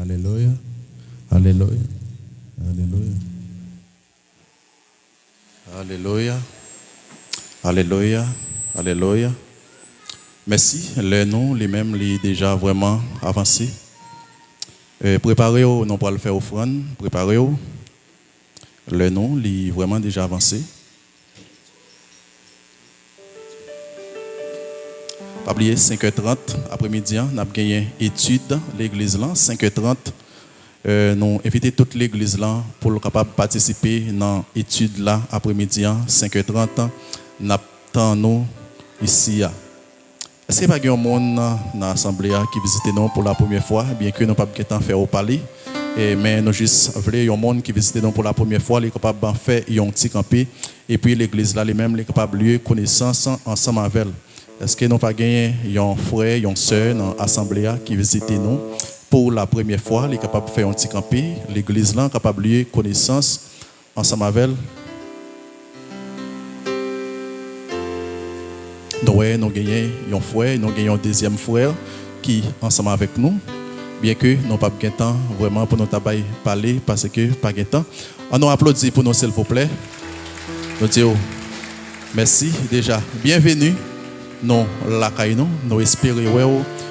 Alléluia. Alléluia. Alléluia. Alléluia. Alléluia. Alléluia. Merci. Le nom, lui-même, lui déjà vraiment avancé. Préparez-vous, non pas le faire offrande. Préparez-vous. Le nom, lui vraiment déjà avancé. Pas oublier 5h30 après-midi, nous avons gagné étude l'église là 5h30. Nous invitons toute l'église là pour capable participer dans l'étude là après-midi 5h30. Nous attendons ici. Est-ce qu'il y a des monde dans l'assemblée qui visite nous pour la première fois, bien que nous n'avons pas de temps faire au palais, mais nous juste voulons un monde qui visite nous pour la première fois, les capable de faire un petit campé et puis l'église là les mêmes les capable de connaissance ensemble avec elle. Est-ce que nous pas gagné un frère, une sœur dans l'assemblée qui visite nous pour la première fois, les capable de faire un petit campé, l'église là capable de connaissance ensemble avec elle. Nous avons gagné un frère, nous avons gagné un deuxième frère qui est ensemble avec nous. Bien que nous n'avons pas de temps vraiment pour nous parler parce que pas de temps. On nous applaudit pour nous s'il vous plaît. Nous disons merci déjà. Bienvenue. Nous la nous espérons